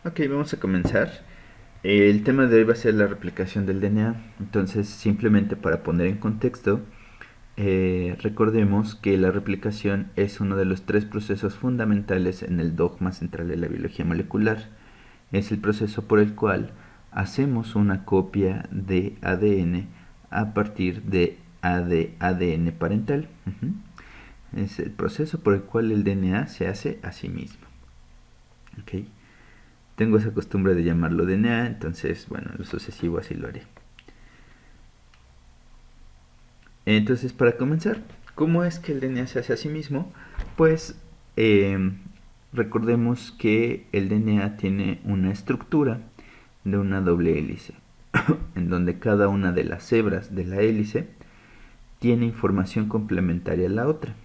Ok, vamos a comenzar. El tema de hoy va a ser la replicación del DNA. Entonces, simplemente para poner en contexto, recordemos que la replicación es uno de los tres procesos fundamentales en el dogma central de la biología molecular. Es el proceso por el cual hacemos una copia de ADN a partir de ADN parental. Es el proceso por el cual el DNA se hace a sí mismo. Okay. Tengo esa costumbre de llamarlo DNA, entonces, bueno, lo sucesivo así lo haré. Entonces, para comenzar, ¿cómo es que el DNA se hace a sí mismo? Pues eh, recordemos que el DNA tiene una estructura de una doble hélice, en donde cada una de las hebras de la hélice tiene información complementaria a la otra.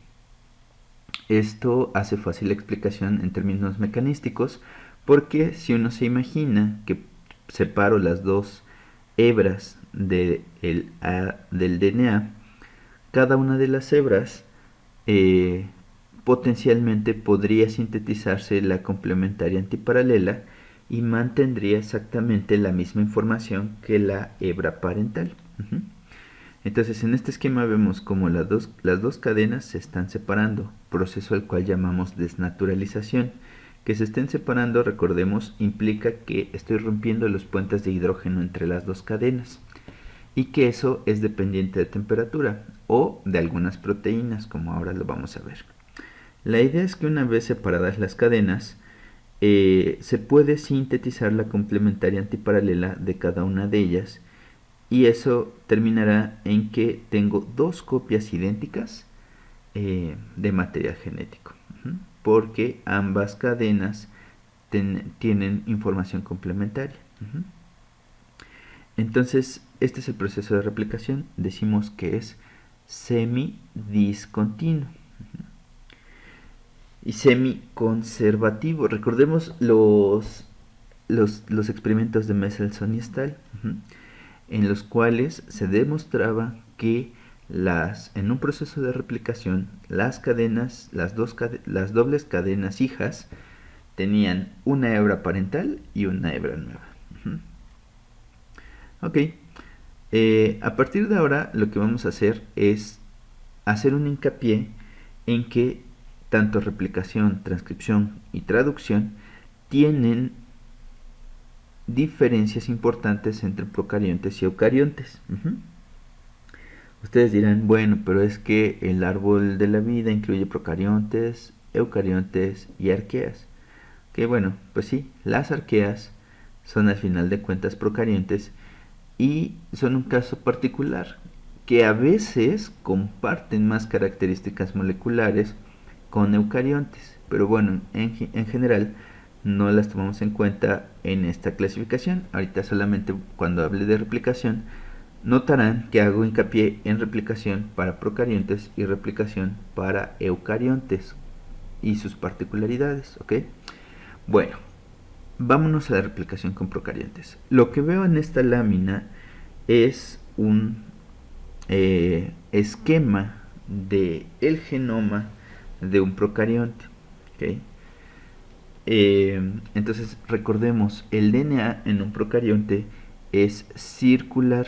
Esto hace fácil la explicación en términos mecanísticos, porque si uno se imagina que separo las dos hebras del DNA, cada una de las hebras potencialmente podría sintetizarse la complementaria antiparalela y mantendría exactamente la misma información que la hebra parental. Entonces, en este esquema vemos como las dos cadenas se están separando, proceso al cual llamamos desnaturalización. Que se estén separando, recordemos, implica que estoy rompiendo los puentes de hidrógeno entre las dos cadenas y que eso es dependiente de temperatura o de algunas proteínas, como ahora lo vamos a ver. La idea es que una vez separadas las cadenas, se puede sintetizar la complementaria antiparalela de cada una de ellas, y eso terminará en que tengo dos copias idénticas de material genético, porque ambas cadenas tienen información complementaria. Entonces, este es el proceso de replicación. Decimos que es semidiscontinuo y semiconservativo. Recordemos los experimentos de Mendelssohn y Stahl, en los cuales se demostraba que en un proceso de replicación, las cadenas, las dobles cadenas hijas, tenían una hebra parental y una hebra nueva. Ok, a partir de ahora lo que vamos a hacer es hacer un hincapié en que tanto replicación, transcripción y traducción tienen diferencias importantes entre procariontes y eucariontes. Ustedes dirán, bueno, pero es que el árbol de la vida incluye procariontes, eucariontes y arqueas. Que bueno, pues sí, las arqueas son al final de cuentas procariontes y son un caso particular que a veces comparten más características moleculares con eucariontes, pero bueno, en general no las tomamos en cuenta en esta clasificación. Ahorita solamente cuando hable de replicación notarán que hago hincapié en replicación para procariontes y replicación para eucariontes y sus particularidades, ¿ok? Bueno, vámonos a la replicación con procariontes. Lo que veo en esta lámina es un esquema de el genoma de un procarionte. ¿Okay? Entonces recordemos, el DNA en un procarionte es circular.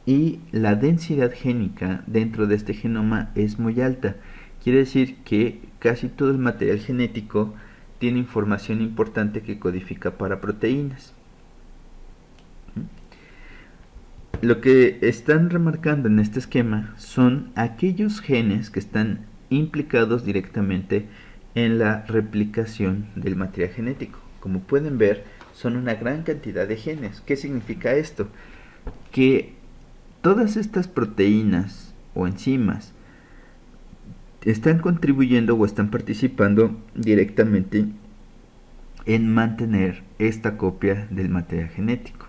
Y la densidad génica dentro de este genoma es muy alta. Quiere decir que casi todo el material genético tiene información importante que codifica para proteínas. Lo que están remarcando en este esquema son aquellos genes que están implicados directamente en la replicación del material genético. Como pueden ver, son una gran cantidad de genes. ¿Qué significa esto? Que todas estas proteínas o enzimas están contribuyendo o están participando directamente en mantener esta copia del material genético.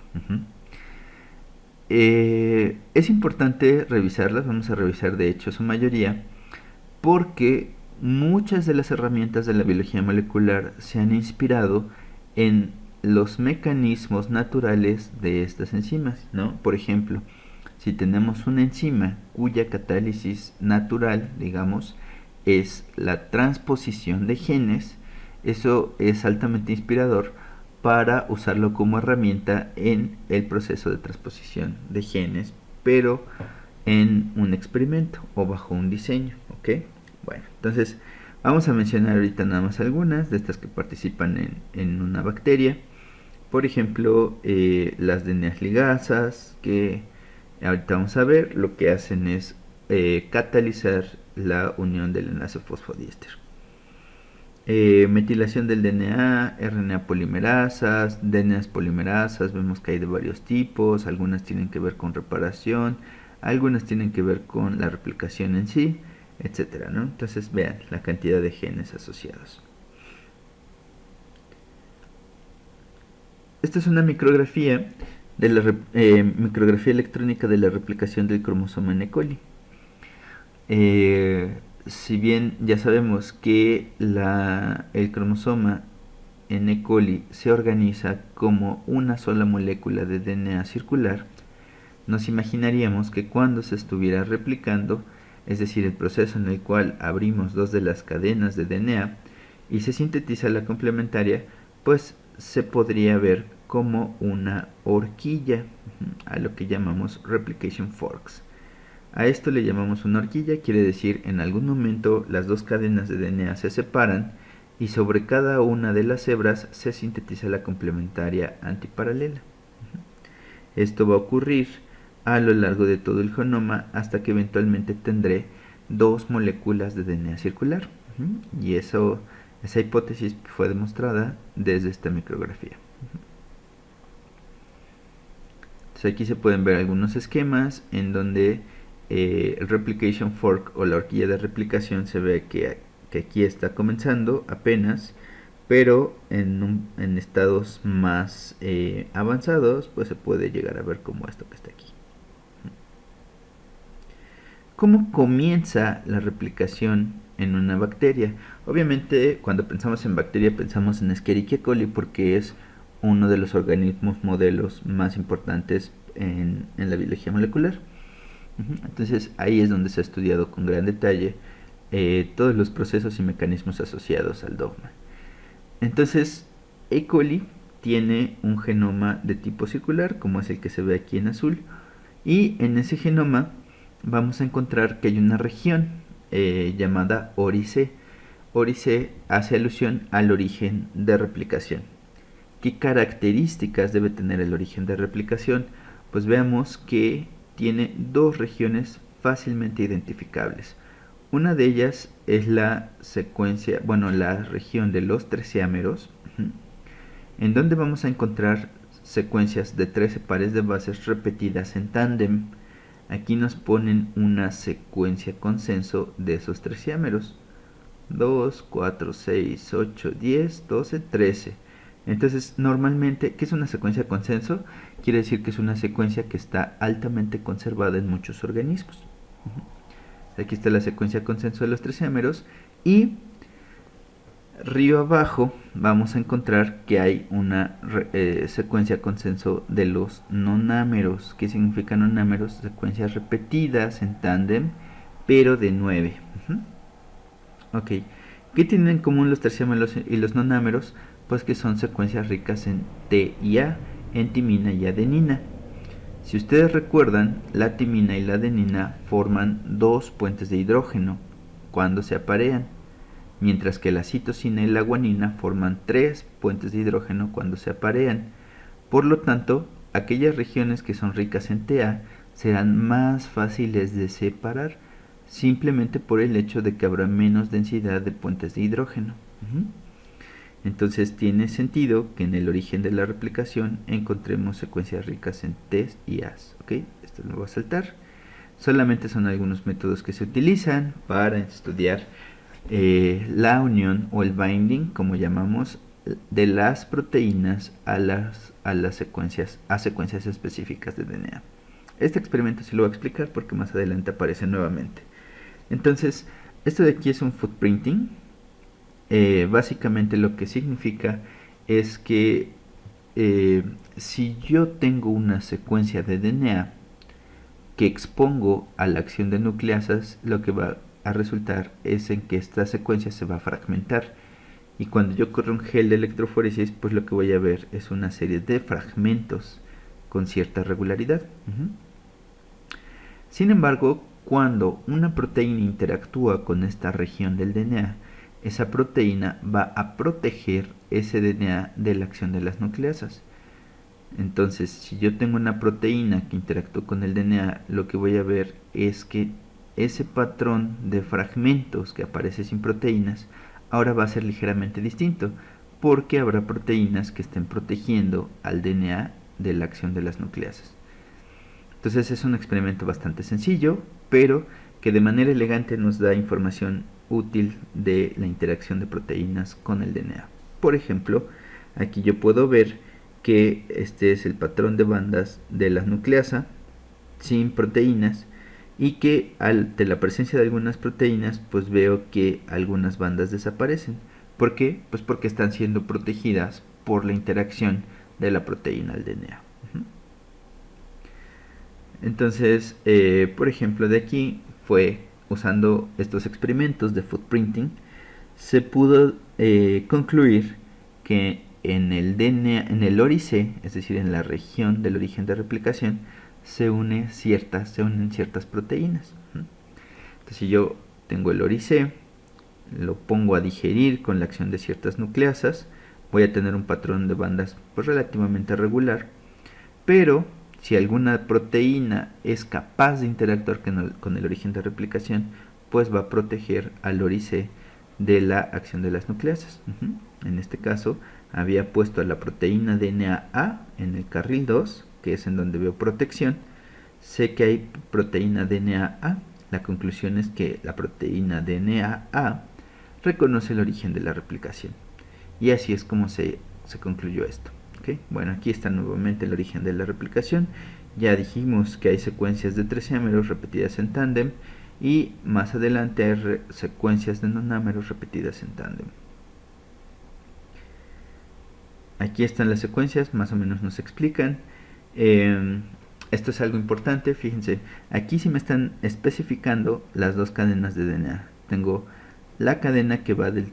Es importante revisarlas, vamos a revisar de hecho su mayoría, porque muchas de las herramientas de la biología molecular se han inspirado en los mecanismos naturales de estas enzimas, ¿no? Por ejemplo, si tenemos una enzima cuya catálisis natural, digamos, es la transposición de genes, Eso es altamente inspirador para usarlo como herramienta en el proceso de transposición de genes, pero en un experimento o bajo un diseño, ¿ok? Bueno, entonces vamos a mencionar ahorita nada más algunas de estas que participan en una bacteria. Por ejemplo, las DNA ligasas, que ahorita vamos a ver, lo que hacen es catalizar la unión del enlace fosfodiéster. Metilación del DNA, RNA polimerasas, DNAs polimerasas, vemos que hay de varios tipos, algunas tienen que ver con reparación, algunas tienen que ver con la replicación en sí, etcétera, ¿no? Entonces vean la cantidad de genes asociados. Esta es una micrografía de la micrografía electrónica de la replicación del cromosoma en E. coli. Si bien ya sabemos que el cromosoma en E. coli se organiza como una sola molécula de DNA circular, nos imaginaríamos que cuando se estuviera replicando, es decir, el proceso en el cual abrimos dos de las cadenas de DNA y se sintetiza la complementaria, pues se podría ver como una horquilla, a lo que llamamos replication forks. A esto le llamamos una horquilla, quiere decir en algún momento las dos cadenas de DNA se separan y sobre cada una de las hebras se sintetiza la complementaria antiparalela. Esto va a ocurrir a lo largo de todo el genoma hasta que eventualmente tendré dos moléculas de DNA circular. Y esa hipótesis fue demostrada desde esta micrografía. Entonces aquí se pueden ver algunos esquemas en donde el replication fork o la horquilla de replicación se ve que aquí está comenzando apenas, pero en estados más avanzados pues se puede llegar a ver como esto que está aquí. ¿Cómo comienza la replicación en una bacteria? Obviamente cuando pensamos en bacteria pensamos en Escherichia coli porque es uno de los organismos modelos más importantes en la biología molecular. Entonces ahí es donde se ha estudiado con gran detalle todos los procesos y mecanismos asociados al dogma. Entonces E. coli tiene un genoma de tipo circular, como es el que se ve aquí en azul, y en ese genoma vamos a encontrar que hay una región llamada ORIC. ORIC hace alusión al origen de replicación. ¿Qué características debe tener el origen de replicación? Pues veamos que tiene dos regiones fácilmente identificables. Una de ellas es la secuencia, la región de los treceámeros, en donde vamos a encontrar secuencias de 13 pares de bases repetidas en tándem. Aquí nos ponen una secuencia consenso de esos treceámeros. 2, 4, 6, 8, 10, 12, 13. Entonces, normalmente, ¿qué es una secuencia consenso? Quiere decir que es una secuencia que está altamente conservada en muchos organismos. Aquí está la secuencia consenso de los treceámeros y río abajo vamos a encontrar que hay una secuencia consenso de los nonámeros. ¿Qué significa nonámeros? Secuencias repetidas en tándem, pero de 9. Ok, ¿qué tienen en común los terciámeros y los nonámeros? Pues que son secuencias ricas en T y A, en timina y adenina. Si ustedes recuerdan, la timina y la adenina forman dos puentes de hidrógeno cuando se aparean, mientras que la citosina y la guanina forman tres puentes de hidrógeno cuando se aparean. Por lo tanto, aquellas regiones que son ricas en TA serán más fáciles de separar, simplemente por el hecho de que habrá menos densidad de puentes de hidrógeno. Entonces tiene sentido que en el origen de la replicación encontremos secuencias ricas en T y As. ¿Okay? Esto lo voy a saltar. Solamente son algunos métodos que se utilizan para estudiar la unión o el binding, como llamamos, de las proteínas a secuencias específicas de DNA. Este experimento sí lo voy a explicar porque más adelante aparece nuevamente. Entonces, esto de aquí es un footprinting. Básicamente lo que significa es que si yo tengo una secuencia de DNA que expongo a la acción de nucleasas, lo que va a resultar es en que esta secuencia se va a fragmentar Y cuando yo corro un gel de electroforesis, pues lo que voy a ver es una serie de fragmentos con cierta regularidad. Sin embargo, cuando una proteína interactúa con esta región del DNA, esa proteína va a proteger ese DNA de la acción de las nucleasas. Entonces, si yo tengo una proteína que interactúa con el DNA, lo que voy a ver es que ese patrón de fragmentos que aparece sin proteínas ahora va a ser ligeramente distinto, porque habrá proteínas que estén protegiendo al DNA de la acción de las nucleasas. Entonces es un experimento bastante sencillo, pero que de manera elegante nos da información útil de la interacción de proteínas con el DNA. Por ejemplo, aquí yo puedo ver que este es el patrón de bandas de la nucleasa sin proteínas, y que ante la presencia de algunas proteínas pues veo que algunas bandas desaparecen. ¿Por qué? Pues porque están siendo protegidas por la interacción de la proteína al DNA. Entonces, por ejemplo, de aquí fue usando estos experimentos de footprinting, se pudo concluir que en el DNA, en el ORIC, es decir, en la región del origen de replicación, se unen ciertas proteínas. Entonces, si yo tengo el ORIC, lo pongo a digerir con la acción de ciertas nucleasas, voy a tener un patrón de bandas pues relativamente regular, pero si alguna proteína es capaz de interactuar con el origen de replicación, pues va a proteger al ORIC de la acción de las nucleasas. En este caso, había puesto a la proteína DNA-A en el carril 2, que es en donde veo protección. Sé que hay proteína DNA-A. La conclusión es que la proteína DNA-A reconoce el origen de la replicación. Y así es como se concluyó esto. ¿Okay? Bueno, aquí está nuevamente el origen de la replicación. Ya dijimos que hay secuencias de trecémeros repetidas en tándem, y más adelante hay secuencias de nonámeros repetidas en tándem. Aquí están las secuencias, más o menos nos explican. Esto es algo importante, fíjense, aquí sí me están especificando las dos cadenas de DNA. Tengo la cadena que va en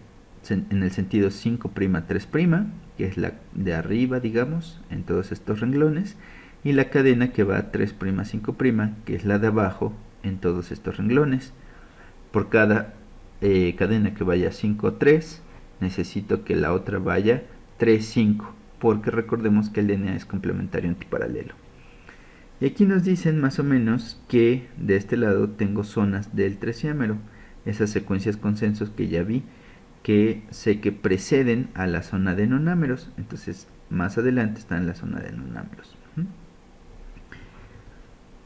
el sentido 5', 3', que es la de arriba, digamos, en todos estos renglones, y la cadena que va 3', 5', que es la de abajo en todos estos renglones. Por cada cadena que vaya 5, 3, necesito que la otra vaya 3, 5, porque recordemos que el DNA es complementario antiparalelo. Y aquí nos dicen más o menos que de este lado tengo zonas del trecémero, esas secuencias consensos que ya vi, que sé que preceden a la zona de nonámeros. Entonces más adelante está en la zona de nonámeros.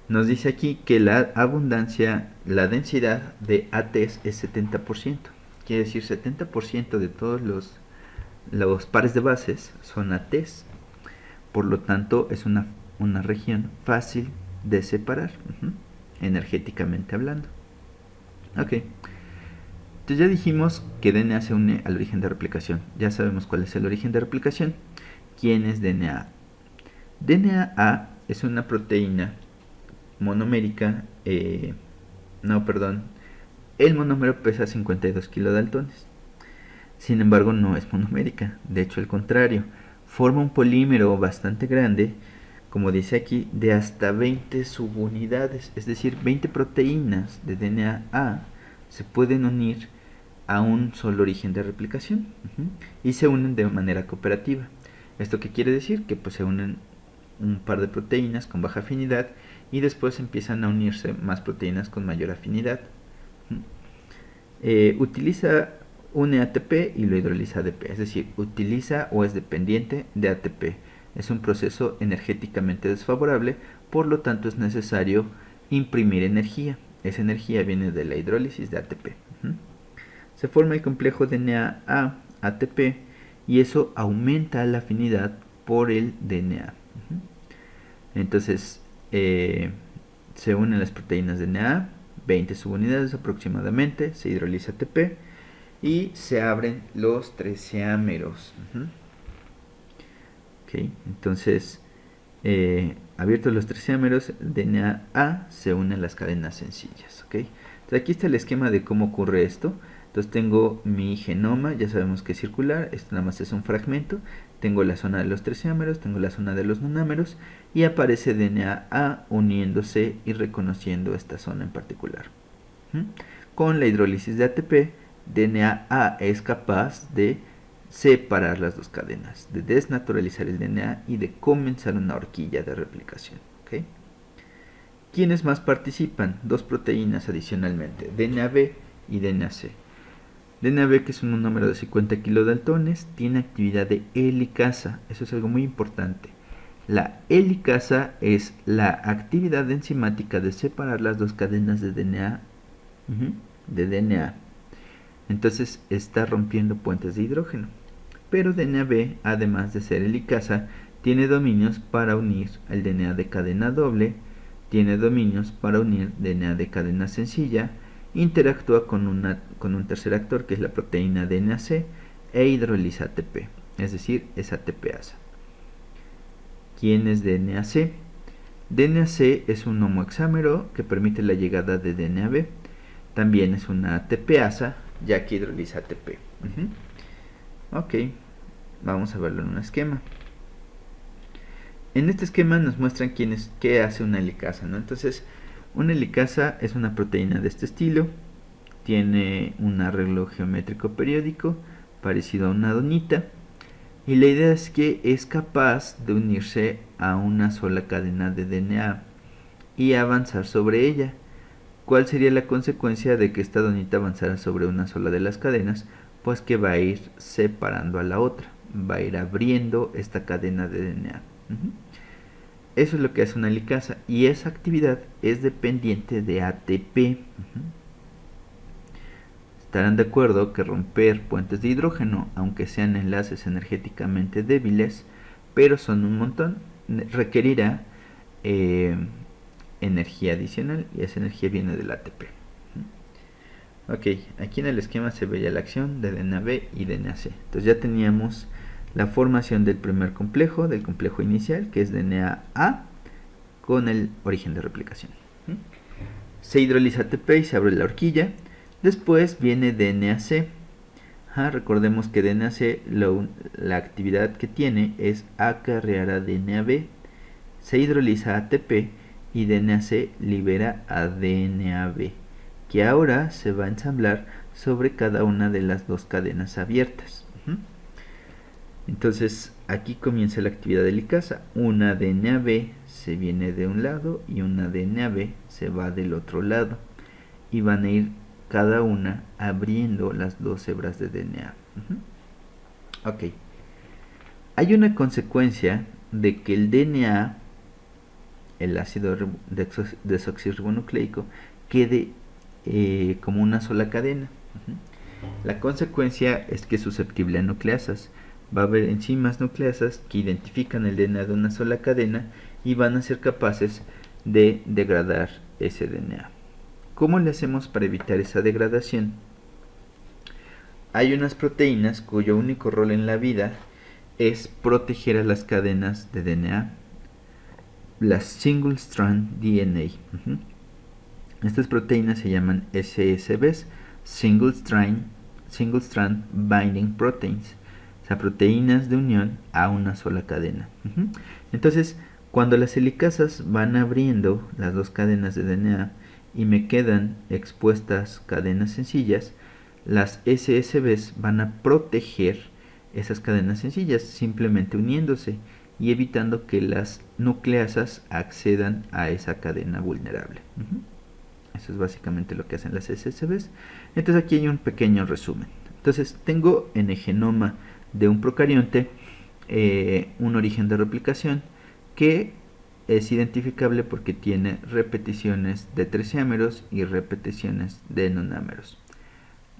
Nos dice aquí que la abundancia, la densidad de ATs es 70%. Quiere decir 70% de todos los pares de bases son ATs. Por lo tanto es una región fácil de separar, energéticamente hablando. Ok. Entonces ya dijimos que DNA se une al origen de replicación. Ya sabemos cuál es el origen de replicación. ¿Quién es DNA? DNA es una proteína monomérica. El monómero pesa 52 kilodaltones. Sin embargo, no es monomérica. De hecho, al contrario, forma un polímero bastante grande, como dice aquí, de hasta 20 subunidades. Es decir, 20 proteínas de DNA se pueden unir a un solo origen de replicación, y se unen de manera cooperativa. ¿Esto qué quiere decir? Que pues se unen un par de proteínas con baja afinidad, y después empiezan a unirse más proteínas con mayor afinidad. Une ATP y lo hidroliza ADP, es decir, utiliza o es dependiente de ATP. Es un proceso energéticamente desfavorable, por lo tanto es necesario imprimir energía. Esa energía viene de la hidrólisis de ATP. Se forma el complejo DNA-ATP, y eso aumenta la afinidad por el DNA. Entonces se unen las proteínas DNA, 20 subunidades aproximadamente, se hidroliza ATP y se abren los trecémeros. Okay, entonces abiertos los trecémeros, DNA se une a las cadenas sencillas. Okay. Entonces aquí está el esquema de cómo ocurre esto. Entonces tengo mi genoma, ya sabemos que es circular, esto nada más es un fragmento. Tengo la zona de los trisómeros, tengo la zona de los nonámeros y aparece DNA A uniéndose y reconociendo esta zona en particular. Con la hidrólisis de ATP, DNA A es capaz de separar las dos cadenas, de desnaturalizar el DNA y de comenzar una horquilla de replicación. ¿Okay? ¿Quiénes más participan? Dos proteínas adicionalmente, DNA-B y DNA-C. DNA-B, que es un número de 50 kilodaltones, tiene actividad de helicasa. Eso es algo muy importante. La helicasa es la actividad enzimática de separar las dos cadenas de DNA. Entonces está rompiendo puentes de hidrógeno. Pero DNA-B, además de ser helicasa, tiene dominios para unir el DNA de cadena doble, tiene dominios para unir DNA de cadena sencilla, interactúa con un tercer actor que es la proteína DNA-C e hidroliza ATP, es decir, es ATPasa. ¿Quién es DNA-C? DNA-C es un homohexámero que permite la llegada de DNA-B. También es una ATPasa, ya que hidroliza ATP. Ok, vamos a verlo en un esquema. En este esquema nos muestran qué hace una helicasa, ¿no? Entonces, una helicasa es una proteína de este estilo, tiene un arreglo geométrico periódico parecido a una donita, y la idea es que es capaz de unirse a una sola cadena de DNA y avanzar sobre ella. ¿Cuál sería la consecuencia de que esta donita avanzara sobre una sola de las cadenas? Pues que va a ir separando a la otra, va a ir abriendo esta cadena de DNA. Eso es lo que hace una helicasa y esa actividad es dependiente de ATP. Estarán de acuerdo que romper puentes de hidrógeno, aunque sean enlaces energéticamente débiles, pero son un montón, requerirá energía adicional y esa energía viene del ATP. Ok, aquí en el esquema se veía la acción de DNA-B y DNA-C. Entonces ya teníamos la formación del primer complejo, del complejo inicial, que es DNA-A, con el origen de replicación. Se hidroliza ATP y se abre la horquilla. Después viene DNA-C. Recordemos que DNA-C, la actividad que tiene es acarrear a DNA-B. Se hidroliza ATP y DNA-C libera a DNA-B, que ahora se va a ensamblar sobre cada una de las dos cadenas abiertas. Entonces aquí comienza la actividad helicasa. Una DNA-B se viene de un lado y una DNA-B se va del otro lado y van a ir cada una abriendo las dos hebras de DNA. Ok. Hay una consecuencia de que el DNA, el ácido desoxirribonucleico, quede como una sola cadena. La consecuencia es que es susceptible a nucleasas. Va a haber enzimas nucleasas que identifican el DNA de una sola cadena y van a ser capaces de degradar ese DNA. ¿Cómo le hacemos para evitar esa degradación? Hay unas proteínas cuyo único rol en la vida es proteger a las cadenas de DNA, las Single Strand DNA. Estas proteínas se llaman SSBs, Single Strand Binding Proteins, o sea, proteínas de unión a una sola cadena. Entonces, cuando las helicasas van abriendo las dos cadenas de DNA y me quedan expuestas cadenas sencillas, las SSBs van a proteger esas cadenas sencillas simplemente uniéndose y evitando que las nucleasas accedan a esa cadena vulnerable. Eso es básicamente lo que hacen las SSBs. Entonces aquí hay un pequeño resumen. Entonces tengo en el genoma de un procarionte un origen de replicación que es identificable porque tiene repeticiones de trisómeros y repeticiones de nonámeros.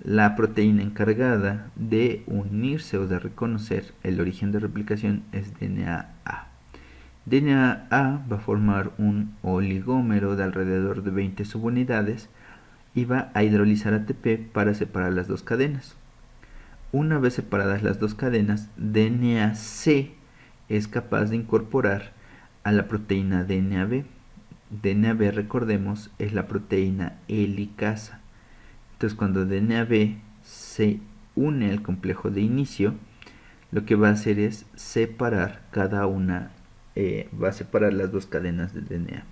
La proteína encargada de unirse o de reconocer el origen de replicación es DNA-A. DNA-A va a formar un oligómero de alrededor de 20 subunidades y va a hidrolizar ATP para separar las dos cadenas. Una vez separadas las dos cadenas, DNA-C es capaz de incorporar a la proteína DNA-B. DNA-B, recordemos, es la proteína helicasa. Entonces cuando DNA-B se une al complejo de inicio, lo que va a hacer es separar cada una, va a separar las dos cadenas del DNA.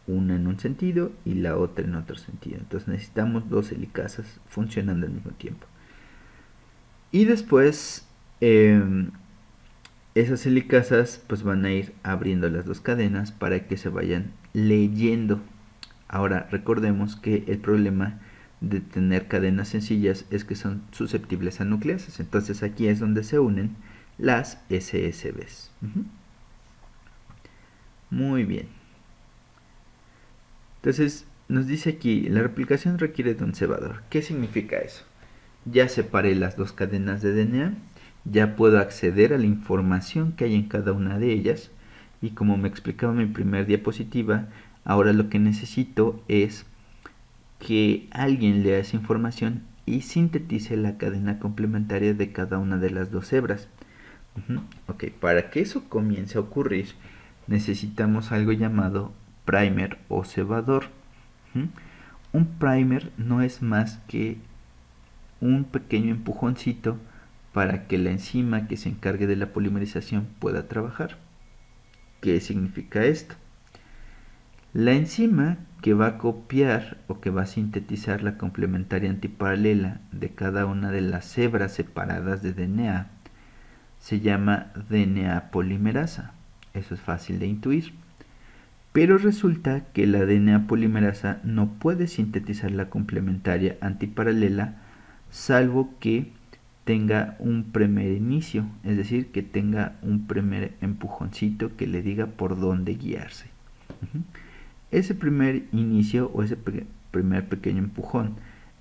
Una en un sentido y la otra en otro sentido. Entonces necesitamos dos helicasas funcionando al mismo tiempo. Y después esas helicasas pues van a ir abriendo las dos cadenas para que se vayan leyendo. Ahora recordemos que el problema de tener cadenas sencillas es que son susceptibles a nucleases. Entonces aquí es donde se unen las SSBs. Muy bien. Entonces nos dice aquí, la replicación requiere de un cebador. ¿Qué significa eso? Ya separé las dos cadenas de DNA, ya puedo acceder a la información que hay en cada una de ellas, y como me explicaba en mi primer diapositiva, ahora lo que necesito es que alguien lea esa información y sintetice la cadena complementaria de cada una de las dos hebras. Ok, para que eso comience a ocurrir, necesitamos algo llamado primer o cebador. Un primer no es más que un pequeño empujoncito para que la enzima que se encargue de la polimerización pueda trabajar. ¿Qué significa esto? La enzima que va a copiar o que va a sintetizar la complementaria antiparalela de cada una de las hebras separadas de DNA se llama DNA polimerasa. Eso es fácil de intuir. Pero resulta que la DNA polimerasa no puede sintetizar la complementaria antiparalela salvo que tenga un primer inicio, es decir, que tenga un primer empujoncito que le diga por dónde guiarse. Ese primer inicio o ese primer pequeño empujón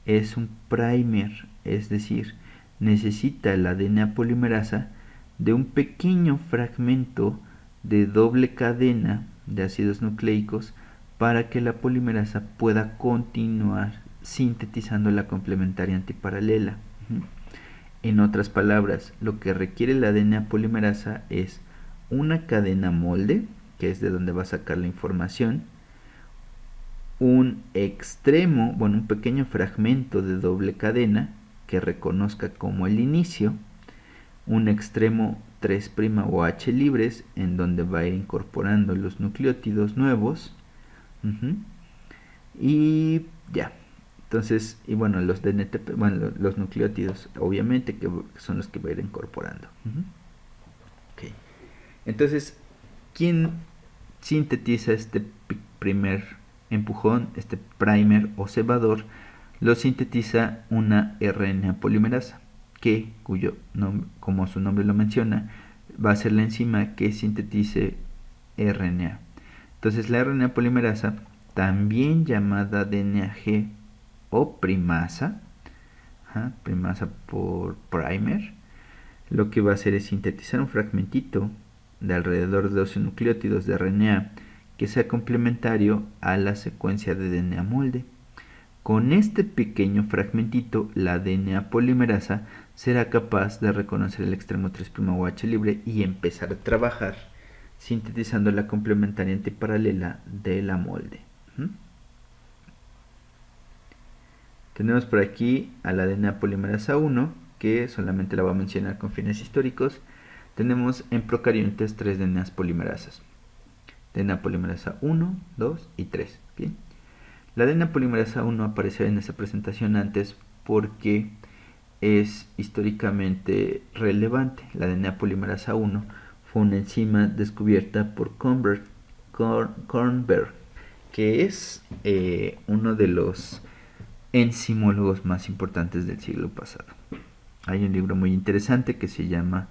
es un primer, es decir, necesita la DNA polimerasa de un pequeño fragmento de doble cadena de ácidos nucleicos para que la polimerasa pueda continuar sintetizando la complementaria antiparalela. En otras palabras, lo que requiere la DNA polimerasa es una cadena molde, que es de donde va a sacar la información, un extremo, bueno, un pequeño fragmento de doble cadena que reconozca como el inicio, un extremo 3' o H libres en donde va a ir incorporando los nucleótidos nuevos, y ya. Entonces, y bueno, los DNTP, bueno, los nucleótidos, obviamente, que son los que va a ir incorporando. Okay. Entonces, ¿quién sintetiza este primer empujón, este primer o cebador? Lo sintetiza una RNA polimerasa, cuyo nombre, como su nombre lo menciona, va a ser la enzima que sintetice RNA. Entonces, la RNA polimerasa, también llamada DNAG o primasa, primasa por primer, lo que va a hacer es sintetizar un fragmentito de alrededor de 12 nucleótidos de RNA que sea complementario a la secuencia de DNA molde. Con este pequeño fragmentito, la DNA polimerasa será capaz de reconocer el extremo 3' o H libre y empezar a trabajar sintetizando la complementaria antiparalela de la molde. Tenemos por aquí a la DNA polimerasa 1, que solamente la voy a mencionar con fines históricos. Tenemos en procariontes 3 DNAs polimerasas. DNA polimerasa 1, 2 y 3. Bien. La DNA polimerasa 1 apareció en esa presentación antes porque es históricamente relevante. La DNA polimerasa 1 fue una enzima descubierta por Kornberg, que es uno de los enzimólogos más importantes del siglo pasado. Hay un libro muy interesante que se llama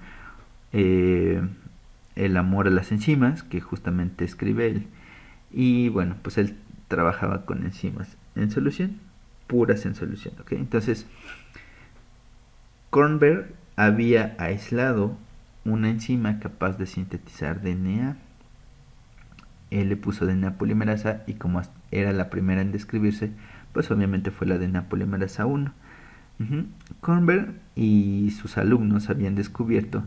El amor a las enzimas, que justamente escribe él. Y bueno, pues él trabajaba con enzimas en solución, puras en solución. ¿Okay? Entonces, Kornberg había aislado una enzima capaz de sintetizar DNA. Él le puso DNA polimerasa y como era la primera en describirse, pues obviamente fue la DNA polimerasa 1. Kornberg y sus alumnos habían descubierto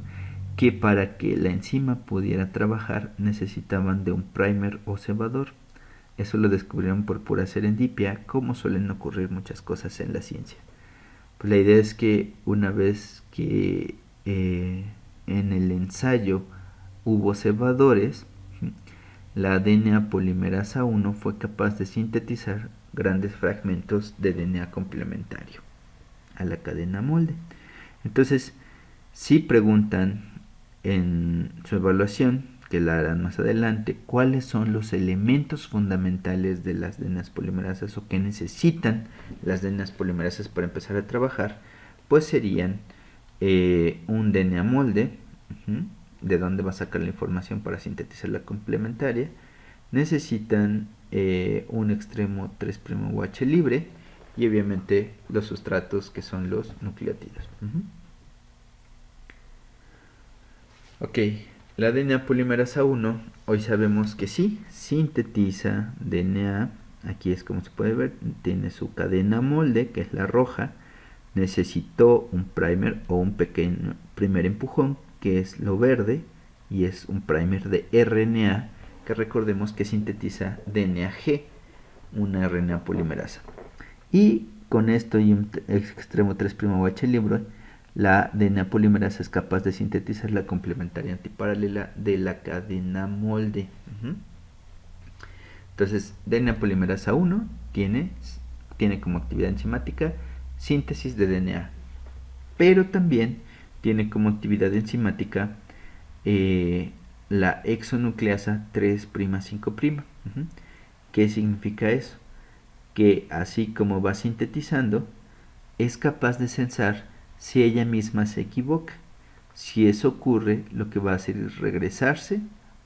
que para que la enzima pudiera trabajar necesitaban de un primer o cebador. Eso lo descubrieron por pura serendipia, como suelen ocurrir muchas cosas en la ciencia. Pues la idea es que una vez que en el ensayo hubo cebadores, la DNA polimerasa 1 fue capaz de sintetizar grandes fragmentos de DNA complementario a la cadena molde. Entonces, si preguntan en su evaluación, que la harán más adelante, cuáles son los elementos fundamentales de las DNAs polimerasas o que necesitan las DNAs polimerasas para empezar a trabajar, pues serían un DNA molde, de dónde va a sacar la información para sintetizar la complementaria. Necesitan un extremo 3' OH libre y obviamente los sustratos que son los nucleótidos. Ok, la DNA polimerasa 1, hoy sabemos que sí, sintetiza DNA. Aquí es como se puede ver, tiene su cadena molde, que es la roja. Necesitó un primer o un pequeño primer empujón, que es lo verde, y es un primer de RNA, que recordemos que sintetiza DNA-G, una RNA polimerasa. Y con esto y un extremo 3' OH libre, la DNA polimerasa es capaz de sintetizar la complementaria antiparalela de la cadena molde. Entonces, DNA polimerasa 1 tiene como actividad enzimática síntesis de DNA, pero también tiene como actividad enzimática la exonucleasa 3'5'. ¿Qué significa eso? Que así como va sintetizando, es capaz de censar si ella misma se equivoca. Si eso ocurre, lo que va a hacer es regresarse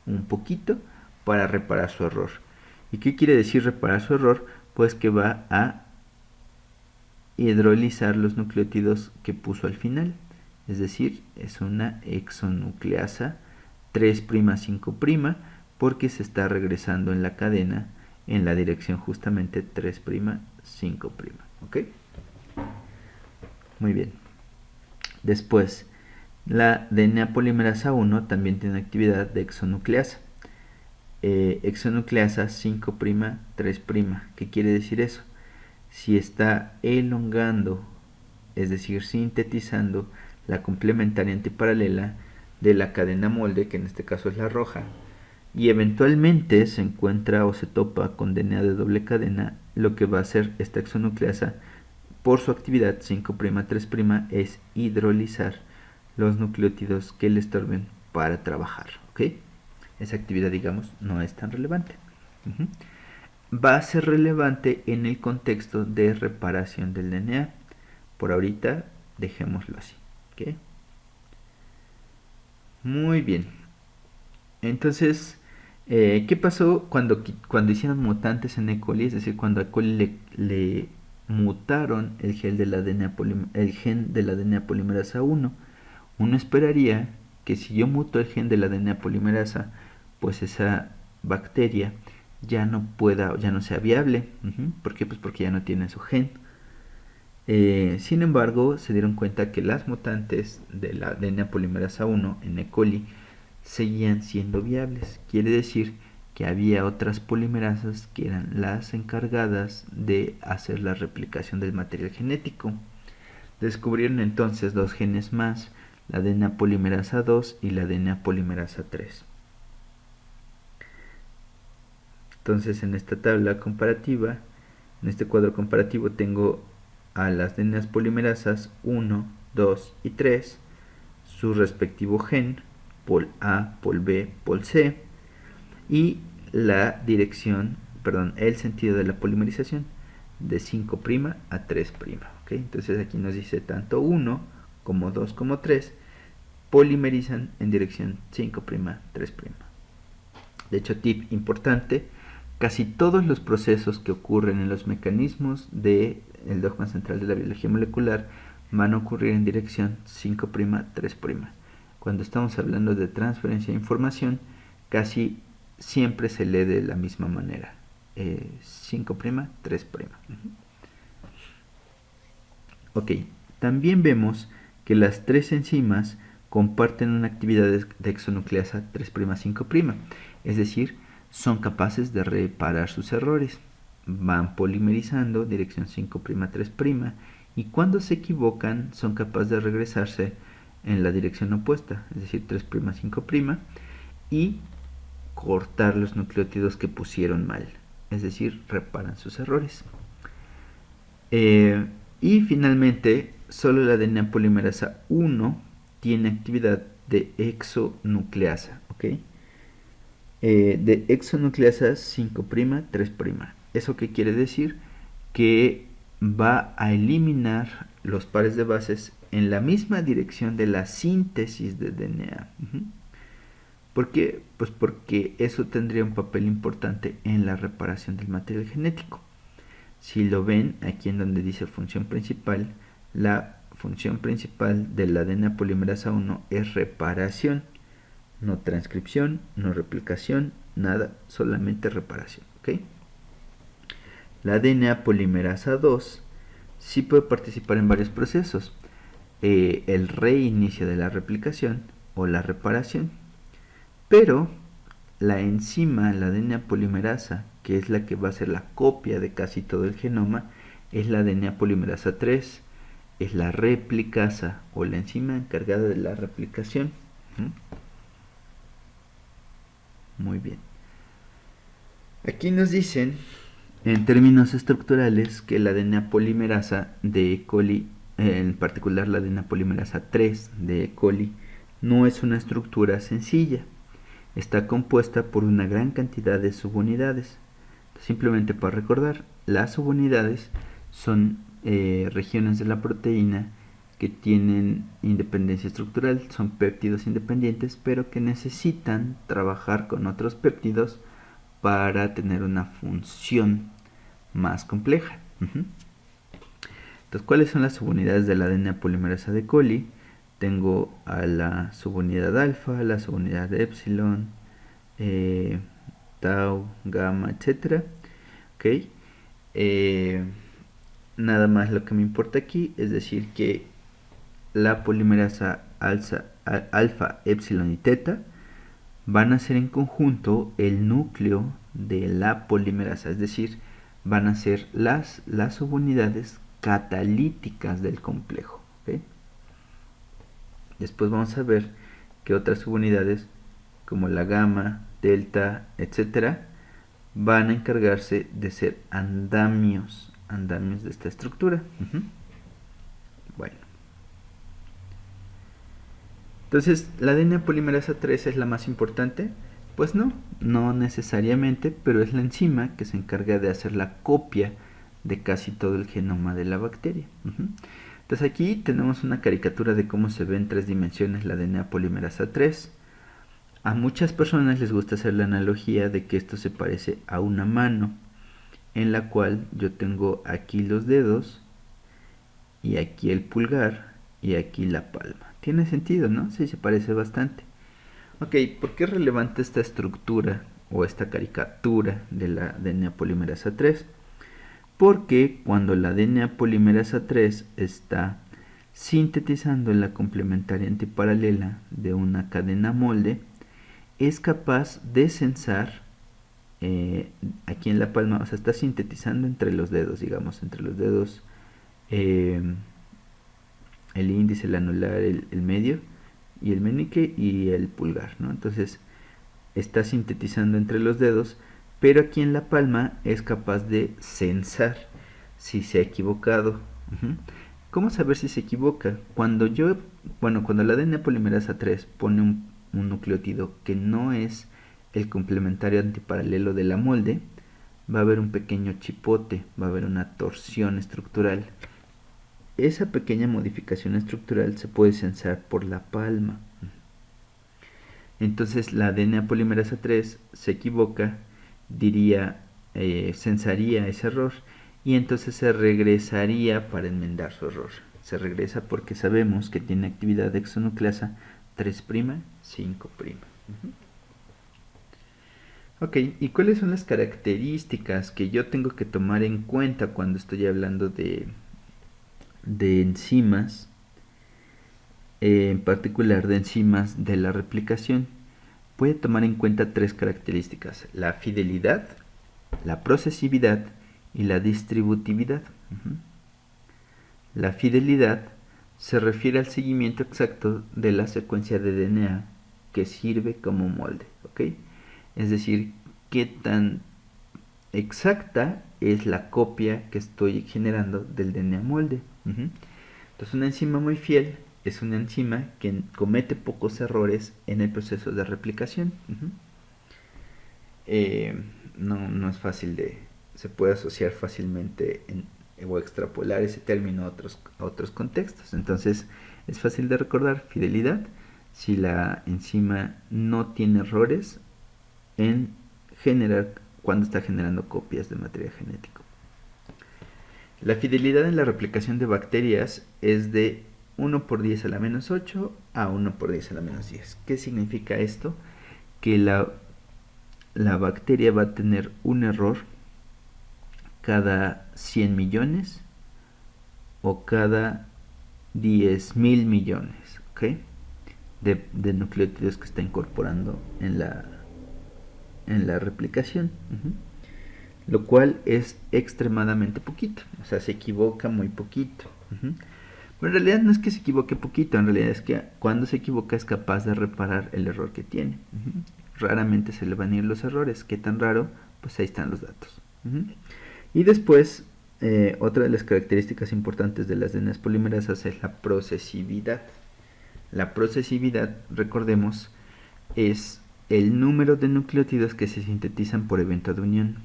un poquito para reparar su error. ¿Y qué quiere decir reparar su error? Pues que va a hidrolizar los nucleótidos que puso al final. Es decir, es una exonucleasa 3'5', porque se está regresando en la cadena en la dirección justamente 3'5'. ¿Ok? Muy bien. Después, la DNA polimerasa 1 también tiene actividad de exonucleasa. Exonucleasa 5'3'. ¿Qué quiere decir eso? Si está elongando, es decir, sintetizando la complementaria antiparalela de la cadena molde, que en este caso es la roja, y eventualmente se encuentra o se topa con DNA de doble cadena, lo que va a hacer esta exonucleasa por su actividad 5'3' es hidrolizar los nucleótidos que le estorben para trabajar. ¿Ok? Esa actividad, digamos, no es tan relevante. Va a ser relevante en el contexto de reparación del DNA. Por ahorita, dejémoslo así. ¿Ok? Muy bien. Entonces, ¿qué pasó cuando hicieron mutantes en E. coli? Es decir, cuando a E. coli le mutaron el gen de la DNA polimerasa 1. Uno esperaría que si yo muto el gen de la DNA polimerasa, pues esa bacteria ya no sea viable. ¿Por qué? Pues porque ya no tiene su gen. Sin embargo, se dieron cuenta que las mutantes de la DNA polimerasa 1 en E. coli seguían siendo viables. Quiere decir que había otras polimerasas que eran las encargadas de hacer la replicación del material genético. Descubrieron entonces dos genes más, la DNA polimerasa 2 y la DNA polimerasa 3. Entonces, en esta tabla comparativa, en este cuadro comparativo, tengo a las DNAs polimerasas 1, 2 y 3, su respectivo gen, pol A, pol B, pol C, y la dirección, el sentido de la polimerización de 5' a 3'. ¿Okay? Entonces aquí nos dice tanto 1 como 2 como 3 polimerizan en dirección 5', 3'. De hecho, tip importante, casi todos los procesos que ocurren en los mecanismos del dogma central de la biología molecular van a ocurrir en dirección 5', 3'. Cuando estamos hablando de transferencia de información, casi siempre se lee de la misma manera. 5', 3'. Ok, también vemos que las tres enzimas comparten una actividad de exonucleasa 3'5', es decir, son capaces de reparar sus errores. Van polimerizando dirección 5', 3', y cuando se equivocan son capaces de regresarse en la dirección opuesta, es decir, 3', 5', y cortar los nucleótidos que pusieron mal, es decir, reparan sus errores. Y finalmente, solo la ADN polimerasa 1 tiene actividad de exonucleasa, ¿ok? De exonucleasa 5', 3'. ¿Eso qué quiere decir? Que va a eliminar los pares de bases en la misma dirección de la síntesis de DNA. ¿Por qué? Pues porque eso tendría un papel importante en la reparación del material genético. Si lo ven aquí en donde dice función principal, la función principal de la ADN polimerasa 1 es reparación, no transcripción, no replicación, nada, solamente reparación, ¿ok? La ADN polimerasa 2 sí puede participar en varios procesos, el reinicio de la replicación o la reparación, pero la enzima, la ADN polimerasa, que es la que va a ser la copia de casi todo el genoma, es la ADN polimerasa 3, es la replicasa o la enzima encargada de la replicación. Muy bien. Aquí nos dicen, en términos estructurales, que la ADN polimerasa de E. coli, en particular la ADN polimerasa 3 de E. coli, no es una estructura sencilla. Está compuesta por una gran cantidad de subunidades. Simplemente para recordar, las subunidades son regiones de la proteína que tienen independencia estructural, son péptidos independientes, pero que necesitan trabajar con otros péptidos para tener una función más compleja. Entonces, ¿cuáles son las subunidades de la ADN polimerasa de coli? Tengo a la subunidad alfa, la subunidad de epsilon, tau, gamma, etc. ¿Okay? Nada más lo que me importa aquí es decir que la polimerasa alfa, epsilon y teta van a ser en conjunto el núcleo de la polimerasa, es decir, van a ser las subunidades catalíticas del complejo. ¿Okay? Después vamos a ver que otras subunidades como la gamma, delta, etcétera, van a encargarse de ser andamios de esta estructura. Bueno, entonces, ¿la ADN polimerasa 3 es la más importante? Pues no necesariamente, pero es la enzima que se encarga de hacer la copia de casi todo el genoma de la bacteria. Entonces aquí tenemos una caricatura de cómo se ve en 3 dimensiones la ADN polimerasa 3. A muchas personas les gusta hacer la analogía de que esto se parece a una mano, en la cual yo tengo aquí los dedos, y aquí el pulgar, y aquí la palma. Tiene sentido, ¿no? Sí, se parece bastante. Ok, ¿por qué es relevante esta estructura o esta caricatura de la ADN polimerasa 3? Porque cuando la ADN polimerasa 3 está sintetizando en la complementaria antiparalela de una cadena molde, es capaz de censar aquí en la palma, o sea, está sintetizando entre los dedos, digamos, entre los dedos, el índice, el anular, el medio y el meñique y el pulgar, ¿no? Entonces está sintetizando entre los dedos, pero aquí en la palma es capaz de censar si se ha equivocado. ¿Cómo saber si se equivoca? Cuando la ADN polimerasa 3 pone un nucleótido que no es el complementario antiparalelo de la molde, va a haber un pequeño chipote, va a haber una torsión estructural. Esa pequeña modificación estructural se puede censar por la palma. Entonces la ADN polimerasa 3 se equivoca, censaría ese error y entonces se regresaría para enmendar su error. Se regresa porque sabemos que tiene actividad exonucleasa 3', 5'. Ok, ¿y cuáles son las características que yo tengo que tomar en cuenta cuando estoy hablando de enzimas, en particular de enzimas de la replicación? Voy a tomar en cuenta 3 características: la fidelidad, la procesividad y la distributividad. La fidelidad se refiere al seguimiento exacto de la secuencia de DNA que sirve como molde, ¿ok? Es decir, qué tan exacta es la copia que estoy generando del DNA molde. Entonces, una enzima muy fiel es una enzima que comete pocos errores en el proceso de replicación. No es fácil se puede asociar fácilmente o extrapolar ese término a otros contextos. Entonces, es fácil de recordar: fidelidad, si la enzima no tiene errores en generar cuando está generando copias de material genético. La fidelidad en la replicación de bacterias es de 1 por 10 a la menos 8 a 1 por 10 a la menos 10. ¿Qué significa esto? Que la bacteria va a tener un error cada 100 millones o cada 10.000 millones, ¿ok? De nucleótidos que está incorporando en la replicación. Lo cual es extremadamente poquito, o sea, se equivoca muy poquito. Pero en realidad no es que se equivoque poquito, en realidad es que cuando se equivoca es capaz de reparar el error que tiene. Raramente se le van a ir los errores. ¿Qué tan raro? Pues ahí están los datos. Y después, otra de las características importantes de las DNAs polimerasas es la procesividad. La procesividad, recordemos, es el número de nucleótidos que se sintetizan por evento de unión.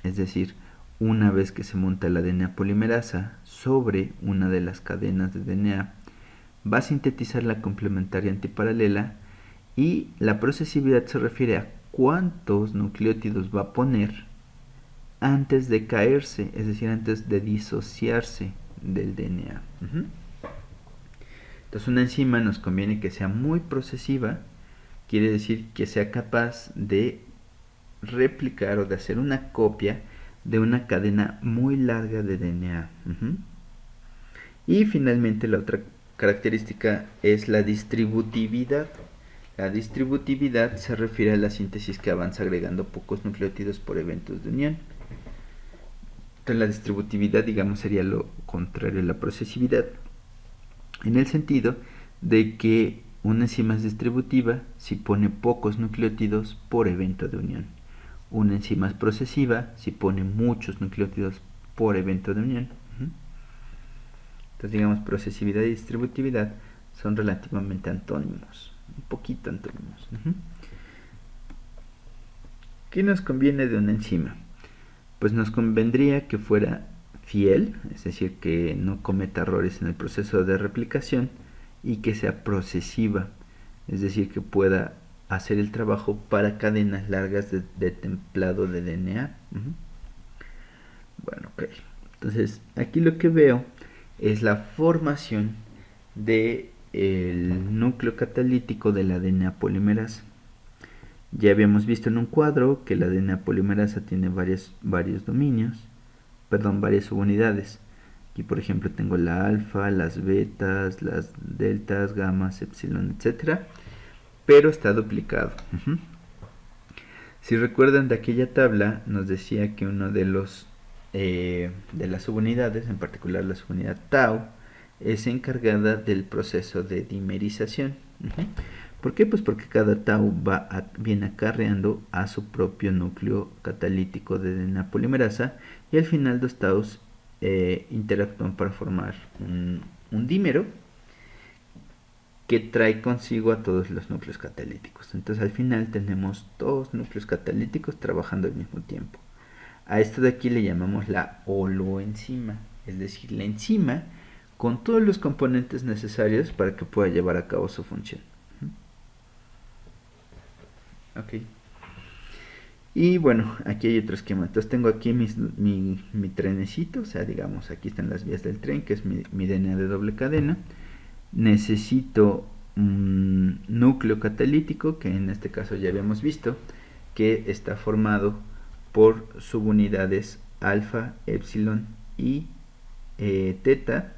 Es decir, una vez que se monta la DNA polimerasa sobre una de las cadenas de DNA, va a sintetizar la complementaria antiparalela, y la procesividad se refiere a cuántos nucleótidos va a poner antes de caerse, es decir, antes de disociarse del DNA. Entonces, una enzima nos conviene que sea muy procesiva, quiere decir que sea capaz de replicar o de hacer una copia de una cadena muy larga de DNA. Y finalmente, la otra característica es la distributividad. La distributividad se refiere a la síntesis que avanza agregando pocos nucleótidos por eventos de unión. Entonces, la distributividad, digamos, sería lo contrario a la procesividad, en el sentido de que una enzima es distributiva si pone pocos nucleótidos por evento de unión. Una enzima es procesiva si pone muchos nucleótidos por evento de unión. Entonces, digamos, procesividad y distributividad son relativamente antónimos, un poquito antónimos. ¿Qué nos conviene de una enzima? Pues nos convendría que fuera fiel, es decir, que no cometa errores en el proceso de replicación, y que sea procesiva, es decir, que pueda hacer el trabajo para cadenas largas de templado de DNA. Bueno, ok. Entonces, aquí lo que veo es la formación del núcleo catalítico de la DNA polimerasa. Ya habíamos visto en un cuadro que la DNA polimerasa tiene varios dominios, varias subunidades. Aquí, por ejemplo, tengo la alfa, las betas, las deltas, gamas, epsilon, etc. Pero está duplicado. Si recuerdan de aquella tabla, nos decía que uno de las subunidades, en particular la subunidad tau, es encargada del proceso de dimerización. ¿Por qué? Pues porque cada tau viene acarreando a su propio núcleo catalítico de DNA polimerasa, y al final dos taus interactúan para formar un dímero que trae consigo a todos los núcleos catalíticos. Entonces, al final tenemos dos núcleos catalíticos trabajando al mismo tiempo. A esto de aquí le llamamos la holoenzima, es decir, la enzima con todos los componentes necesarios para que pueda llevar a cabo su función. Ok. Y bueno, aquí hay otro esquema. Entonces tengo aquí mi trenecito, o sea, digamos, aquí están las vías del tren, que es mi DNA de doble cadena. Necesito un núcleo catalítico, que en este caso ya habíamos visto, que está formado por subunidades alfa, epsilon y teta,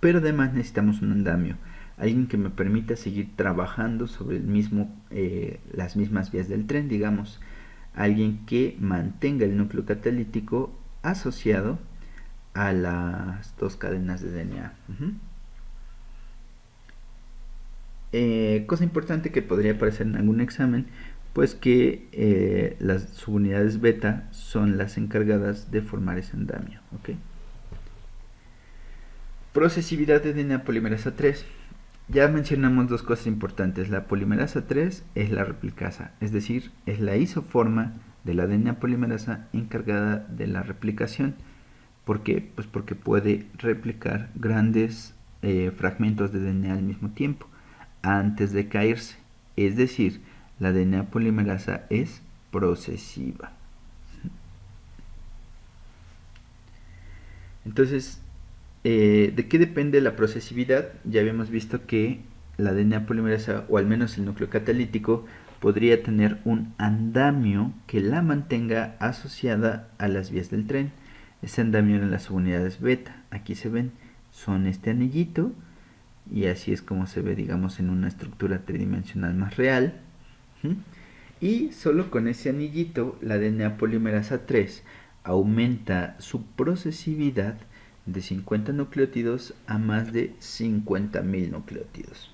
pero además necesitamos un andamio, alguien que me permita seguir trabajando sobre las mismas vías del tren, digamos, alguien que mantenga el núcleo catalítico asociado a las dos cadenas de DNA. Cosa importante que podría aparecer en algún examen, pues que las subunidades beta son las encargadas de formar ese andamio. ¿Okay? Procesividad de DNA polimerasa 3. Ya mencionamos dos cosas importantes. La polimerasa 3 es la replicasa, es decir, es la isoforma de la DNA polimerasa encargada de la replicación. ¿Por qué? Pues porque puede replicar grandes fragmentos de DNA al mismo tiempo, antes de caerse. Es decir, la DNA polimerasa es procesiva. Entonces, ¿de qué depende la procesividad? Ya habíamos visto que la DNA polimerasa, o al menos el núcleo catalítico, podría tener un andamio que la mantenga asociada a las vías del tren. Ese andamio en las subunidades beta, aquí se ven, son este anillito, y así es como se ve, digamos, en una estructura tridimensional más real. Y solo con ese anillito, la DNA polimerasa 3 aumenta su procesividad de 50 nucleótidos a más de 50.000 nucleótidos.